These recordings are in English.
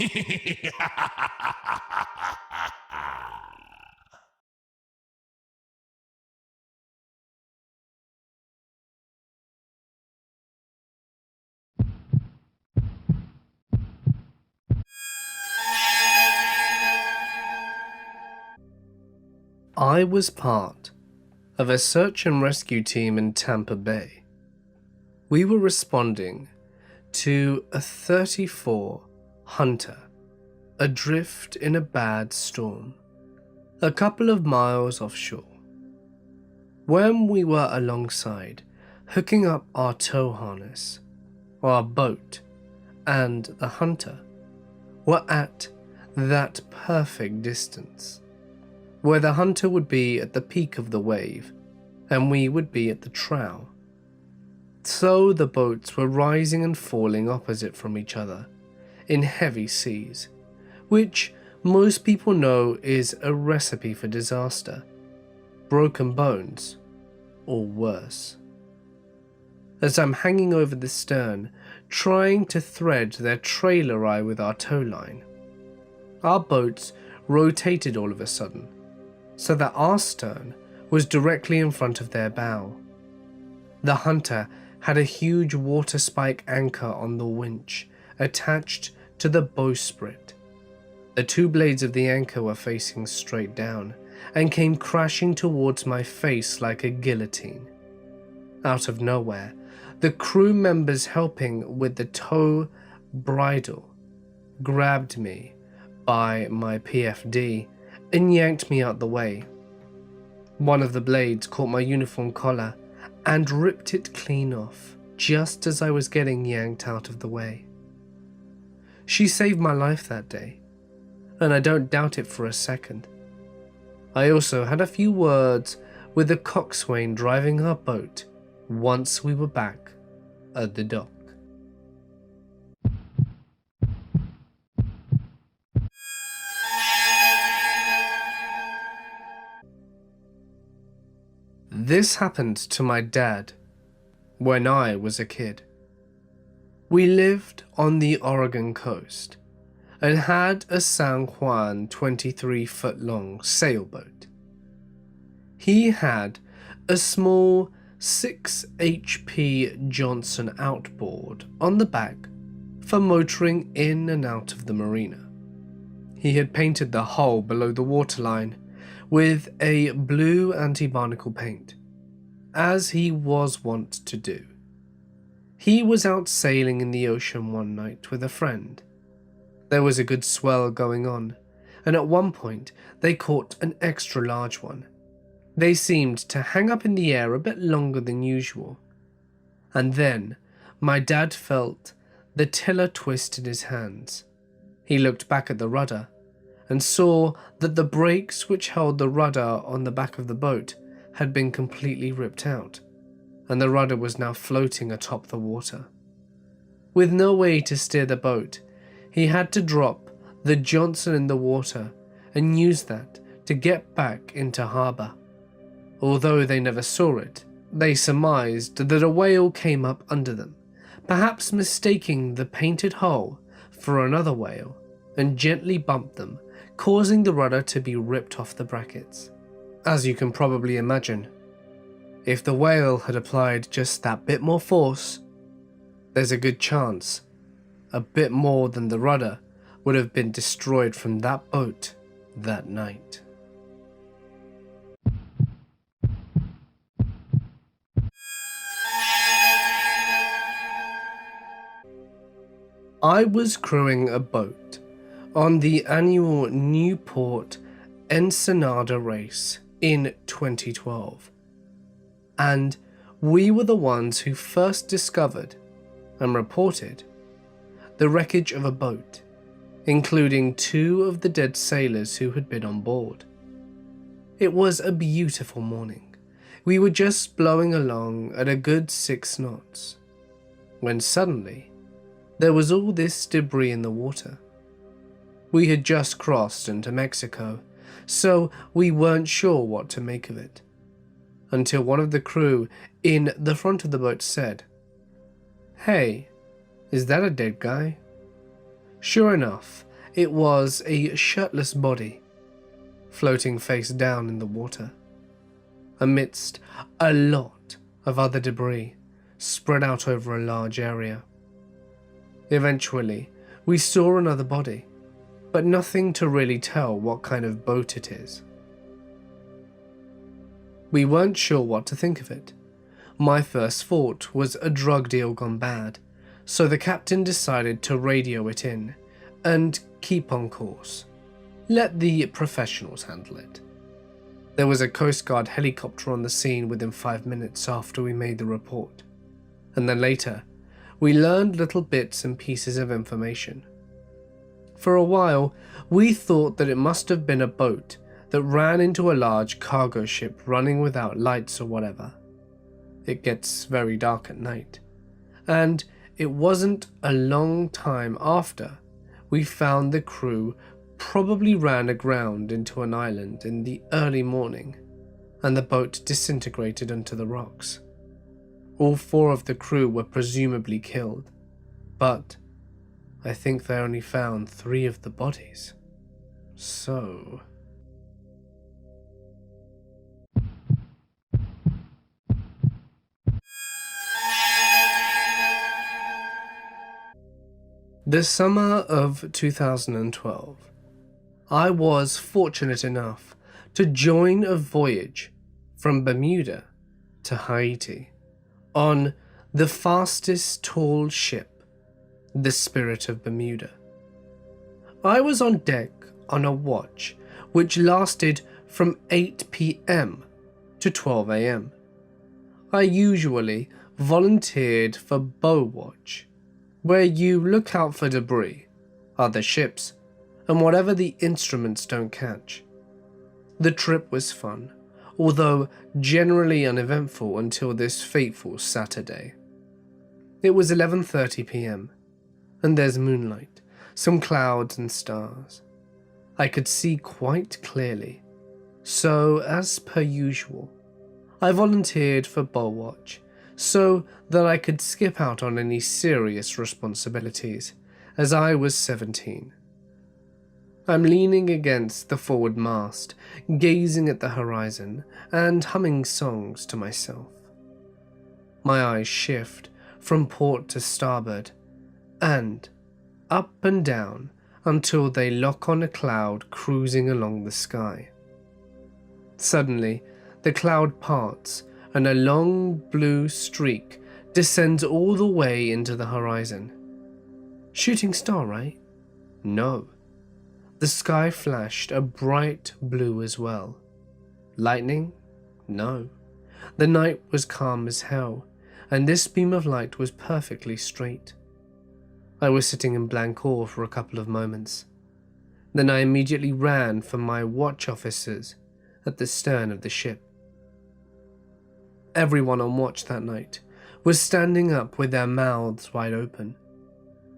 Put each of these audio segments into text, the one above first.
I was part of a search and rescue team in Tampa Bay. We were responding to a 34 hunter adrift in a bad storm, a couple of miles offshore. When we were alongside, hooking up our tow harness, our boat and the hunter were at that perfect distance, where the hunter would be at the peak of the wave and we would be at the trough. So the boats were rising and falling opposite from each other in heavy seas, which most people know is a recipe for disaster, broken bones, or worse. As I'm hanging over the stern, trying to thread their trailer eye with our tow line, our boats rotated all of a sudden, so that our stern was directly in front of their bow. The hunter had a huge water spike anchor on the winch attached to the bowsprit. The two blades of the anchor were facing straight down and came crashing towards my face like a guillotine. Out of nowhere, the crew members helping with the tow bridle grabbed me by my PFD and yanked me out the way. One of the blades caught my uniform collar and ripped it clean off just as I was getting yanked out of the way. She saved my life that day, and I don't doubt it for a second. I also had a few words with the coxswain driving our boat once we were back at the dock. This happened to my dad when I was a kid. We lived on the Oregon coast and had a San Juan 23-foot-long sailboat. He had a small 6 HP Johnson outboard on the back for motoring in and out of the marina. He had painted the hull below the waterline with a blue anti-barnacle paint, as he was wont to do. He was out sailing in the ocean one night with a friend. There was a good swell going on, and at one point they caught an extra large one. They seemed to hang up in the air a bit longer than usual, and then my dad felt the tiller twist in his hands. He looked back at the rudder and saw that the brakes which held the rudder on the back of the boat had been completely ripped out, and the rudder was now floating atop the water. With no way to steer the boat, he had to drop the Johnson in the water and use that to get back into harbour. Although they never saw it, they surmised that a whale came up under them, perhaps mistaking the painted hull for another whale, and gently bumped them, causing the rudder to be ripped off the brackets. As you can probably imagine, if the whale had applied just that bit more force, there's a good chance a bit more than the rudder would have been destroyed from that boat that night. I was crewing a boat on the annual Newport Ensenada race in 2012, and we were the ones who first discovered and reported the wreckage of a boat, including 2 of the dead sailors who had been on board. It was a beautiful morning. We were just blowing along at a good 6 knots, when suddenly there was all this debris in the water. We had just crossed into Mexico, so we weren't sure what to make of it, until one of the crew in the front of the boat said, "Hey, is that a dead guy?" Sure enough, It was a shirtless body, floating face down in the water, amidst a lot of other debris spread out over a large area. Eventually, we saw another body, but nothing to really tell what kind of boat it is. We weren't sure what to think of it. My first thought was a drug deal gone bad, so the captain decided to radio it in and keep on course. Let the professionals handle it. There was a Coast Guard helicopter on the scene within 5 minutes after we made the report, and then later, we learned little bits and pieces of information. For a while, we thought that it must have been a boat that ran into a large cargo ship running without lights or whatever. It gets very dark at night, and it wasn't a long time after we found the crew probably ran aground into an island in the early morning, and the boat disintegrated onto the rocks. All 4 of the crew were presumably killed, but I think they only found 3 of the bodies. So... The summer of 2012, I was fortunate enough to join a voyage from Bermuda to Haiti on the fastest tall ship, the Spirit of Bermuda. I was on deck on a watch which lasted from 8 p.m. to 12 a.m. I usually volunteered for bow watch, where you look out for debris, other ships, and whatever the instruments don't catch. The trip was fun, although generally uneventful until this fateful Saturday. It was 11:30 p.m, and there's moonlight, some clouds and stars. I could see quite clearly, so as per usual, I volunteered for bow watch so that I could skip out on any serious responsibilities, as I was 17. I'm leaning against the forward mast, gazing at the horizon and humming songs to myself. My eyes shift from port to starboard and up and down until they lock on a cloud cruising along the sky. Suddenly, the cloud parts and a long blue streak descends all the way into the horizon. Shooting star, right? No. The sky flashed a bright blue as well. Lightning? No. The night was calm as hell, and this beam of light was perfectly straight. I was sitting in blank awe for a couple of moments. Then I immediately ran for my watch officers at the stern of the ship. Everyone on watch that night was standing up with their mouths wide open.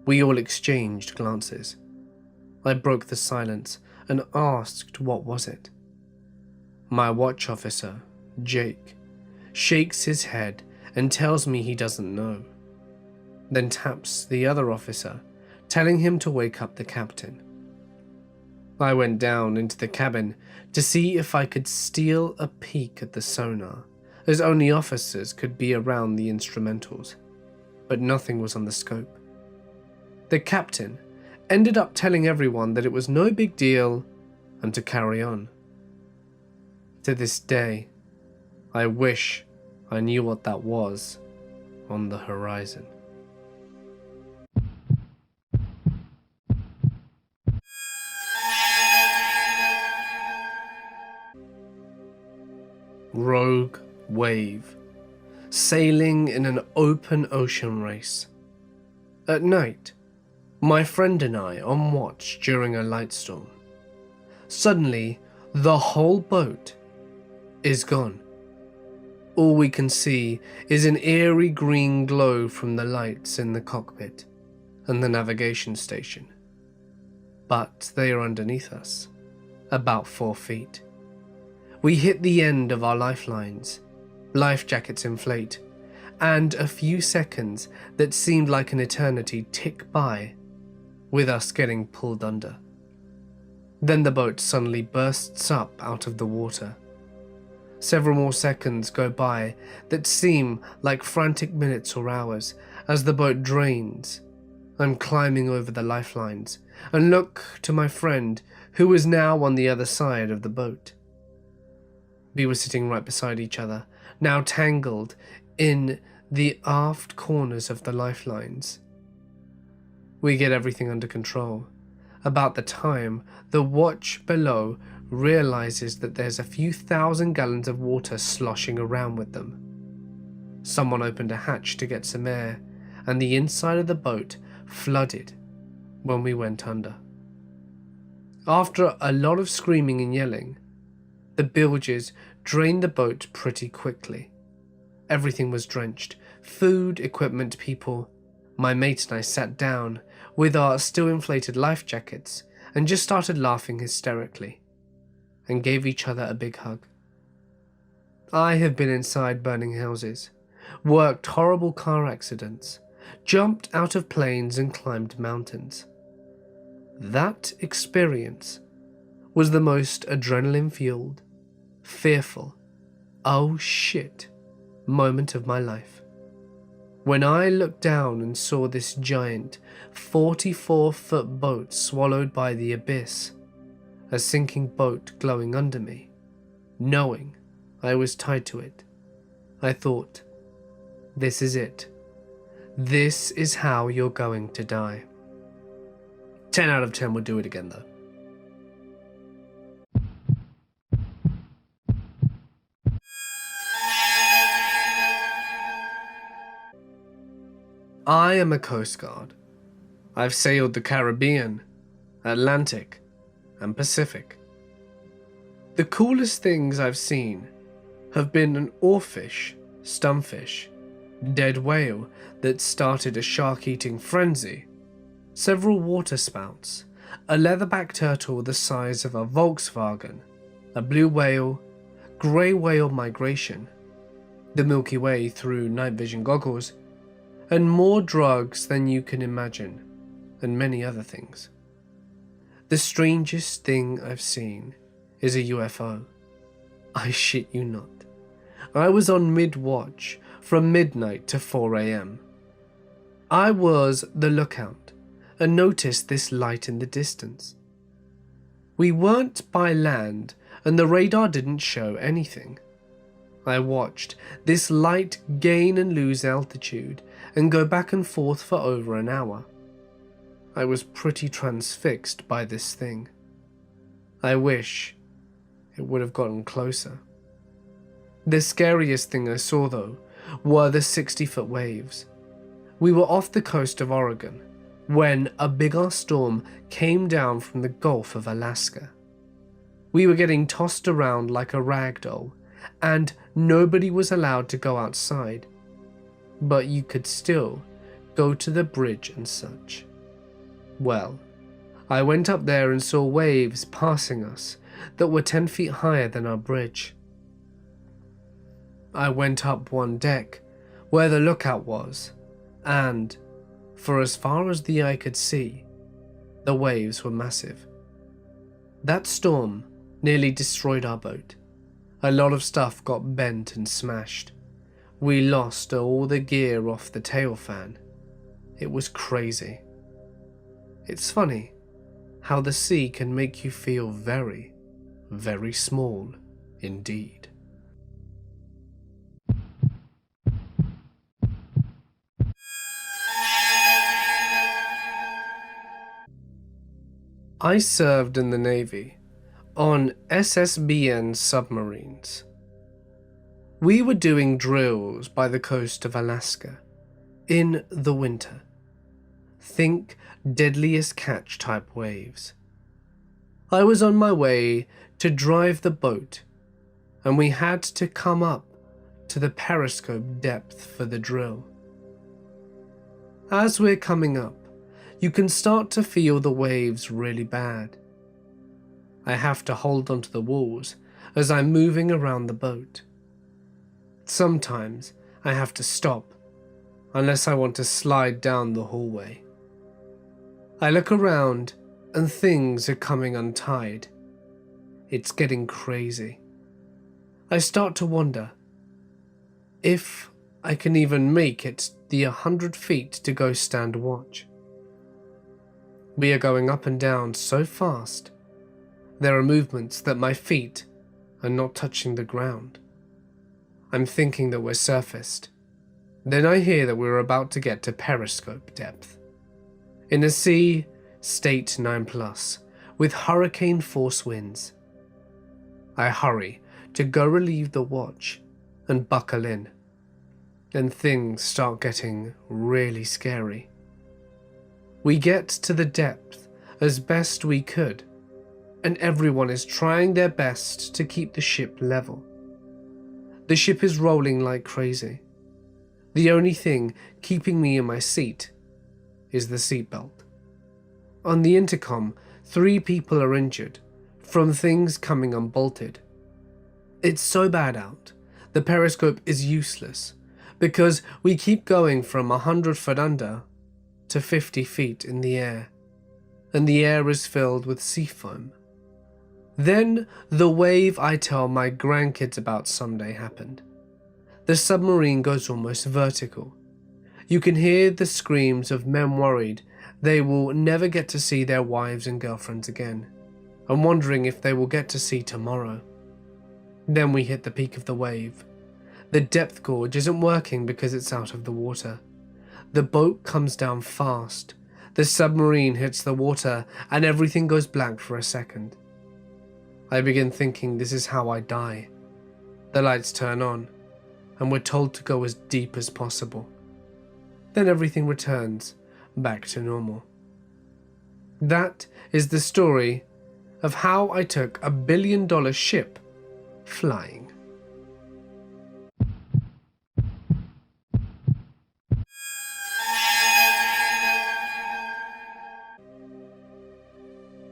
We all exchanged glances. I broke the silence and asked what was it. My watch officer, Jake, shakes his head and tells me he doesn't know, then taps the other officer, telling him to wake up the captain. I went down into the cabin to see if I could steal a peek at the sonar, as only officers could be around the instrumentals, but nothing was on the scope. The captain ended up telling everyone that it was no big deal and to carry on. To this day, I wish I knew what that was on the horizon. Rogue wave, sailing in an open ocean race. At night, my friend and I on watch during a light storm. Suddenly, the whole boat is gone. All we can see is an eerie green glow from the lights in the cockpit and the navigation station. But they are underneath us, about 4 feet. We hit the end of our lifelines, life jackets inflate, and a few seconds that seemed like an eternity tick by with us getting pulled under. Then the boat suddenly bursts up out of the water. Several more seconds go by that seem like frantic minutes or hours as the boat drains. I'm climbing over the lifelines and look to my friend who is now on the other side of the boat. We were sitting right beside each other, now tangled in the aft corners of the lifelines. We get everything under control. About the time the watch below realizes that there's a few thousand gallons of water sloshing around with them. Someone opened a hatch to get some air, and the inside of the boat flooded when we went under. After a lot of screaming and yelling, the bilges drained the boat pretty quickly. Everything was drenched. Food, equipment, people. My mate and I sat down with our still inflated life jackets and just started laughing hysterically and gave each other a big hug. I have been inside burning houses, worked horrible car accidents, jumped out of planes and climbed mountains. That experience was the most adrenaline-fueled, fearful, oh shit moment of my life. When I looked down and saw this giant 44-foot boat swallowed by the abyss, a sinking boat glowing under me, knowing I was tied to it, I thought, this is it. This is how you're going to die. 10 out of 10 would do it again though. I am a Coast Guard. I've sailed the Caribbean, Atlantic, and Pacific. The coolest things I've seen have been an oarfish, stumfish, dead whale that started a shark-eating frenzy, several water spouts, a leatherback turtle the size of a Volkswagen, a blue whale, grey whale migration, the Milky Way through night vision goggles, and more drugs than you can imagine, and many other things. The strangest thing I've seen is a UFO. I shit you not. I was on mid-watch from midnight to 4 a.m. I was the lookout and noticed this light in the distance. We weren't by land and the radar didn't show anything. I watched this light gain and lose altitude and go back and forth for over an hour. I was pretty transfixed by this thing. I wish it would have gotten closer. The scariest thing I saw though were the 60-foot waves. We were off the coast of Oregon when a big-ass storm came down from the Gulf of Alaska. We were getting tossed around like a rag doll, and nobody was allowed to go outside, but you could still go to the bridge and such. Well, I went up there and saw waves passing us that were 10 feet higher than our bridge. I went up one deck where the lookout was, and for as far as the eye could see, the waves were massive. That storm nearly destroyed our boat. A lot of stuff got bent and smashed. We lost all the gear off the tail fan. It was crazy. It's funny how the sea can make you feel very, very small indeed. I served in the Navy on SSBN submarines. We were doing drills by the coast of Alaska in the winter. Think deadliest catch type waves. I was on my way to drive the boat, and we had to come up to the periscope depth for the drill. As we're coming up, you can start to feel the waves really bad. I have to hold onto the walls as I'm moving around the boat. Sometimes I have to stop, unless I want to slide down the hallway. I look around and things are coming untied. It's getting crazy. I start to wonder if I can even make it the 100 feet to go stand watch. We are going up and down so fast. There are movements that my feet are not touching the ground. I'm thinking that we're surfaced. Then I hear that we're about to get to periscope depth. In a sea, state 9+, with hurricane force winds. I hurry to go relieve the watch and buckle in. And things start getting really scary. We get to the depth as best we could, and everyone is trying their best to keep the ship level. The ship is rolling like crazy. The only thing keeping me in my seat is the seatbelt. On the intercom, 3 people are injured from things coming unbolted. It's so bad out, the periscope is useless because we keep going from 100 foot under to 50 feet in the air, and the air is filled with sea foam. Then the wave I tell my grandkids about someday happened. The submarine goes almost vertical. You can hear the screams of men worried they will never get to see their wives and girlfriends again, and wondering if they will get to see tomorrow. Then we hit the peak of the wave. The depth gauge isn't working because it's out of the water. The boat comes down fast. The submarine hits the water and everything goes black for a second. I begin thinking this is how I die. The lights turn on and we're told to go as deep as possible. Then everything returns back to normal. That is the story of how I took a $1 billion ship flying.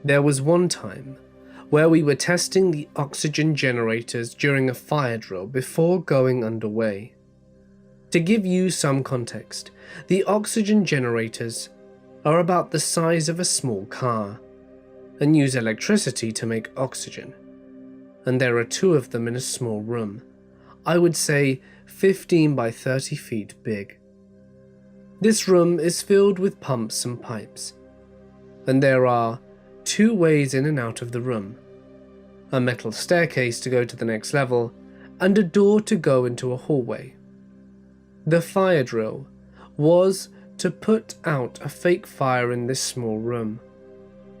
There was one time where we were testing the oxygen generators during a fire drill before going underway. To give you some context, the oxygen generators are about the size of a small car and use electricity to make oxygen. And there are 2 of them in a small room, I would say 15 by 30 feet big. This room is filled with pumps and pipes, and there are 2 ways in and out of the room, a metal staircase to go to the next level, and a door to go into a hallway. The fire drill was to put out a fake fire in this small room,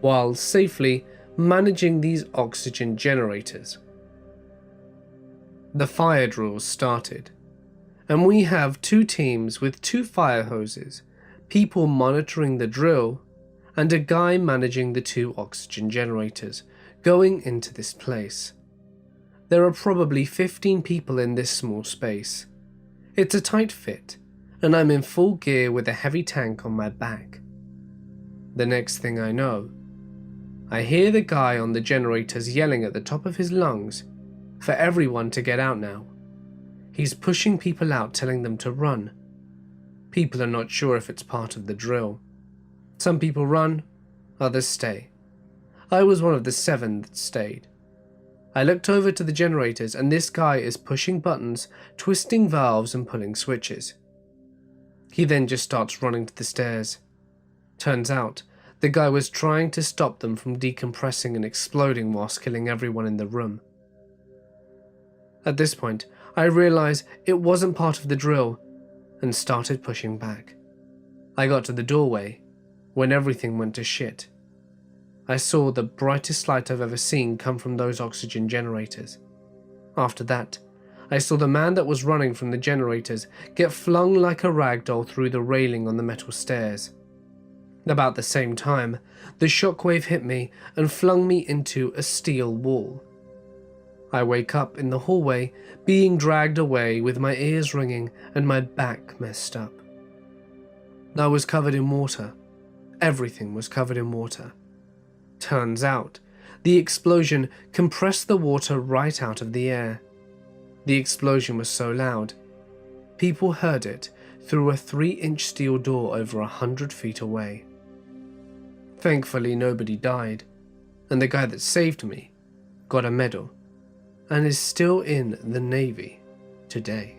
while safely managing these oxygen generators. The fire drill started, and we have 2 teams with 2 fire hoses, people monitoring the drill, and a guy managing the 2 oxygen generators going into this place. There are probably 15 people in this small space. It's a tight fit, and I'm in full gear with a heavy tank on my back. The next thing I know, I hear the guy on the generators yelling at the top of his lungs for everyone to get out now. He's pushing people out, telling them to run. People are not sure if it's part of the drill. Some people run, others stay. I was one of the 7 that stayed. I looked over to the generators and this guy is pushing buttons, twisting valves and pulling switches. He then just starts running to the stairs. Turns out, the guy was trying to stop them from decompressing and exploding whilst killing everyone in the room. At this point, I realized it wasn't part of the drill and started pushing back. I got to the doorway when everything went to shit. I saw the brightest light I've ever seen come from those oxygen generators. After that, I saw the man that was running from the generators get flung like a rag doll through the railing on the metal stairs. About the same time, the shockwave hit me and flung me into a steel wall. I wake up in the hallway, being dragged away with my ears ringing and my back messed up. I was covered in water. Everything was covered in water. Turns out, the explosion compressed the water right out of the air. The explosion was so loud, people heard it through a 3-inch steel door over 100 feet away. Thankfully, nobody died, and the guy that saved me got a medal and is still in the Navy today.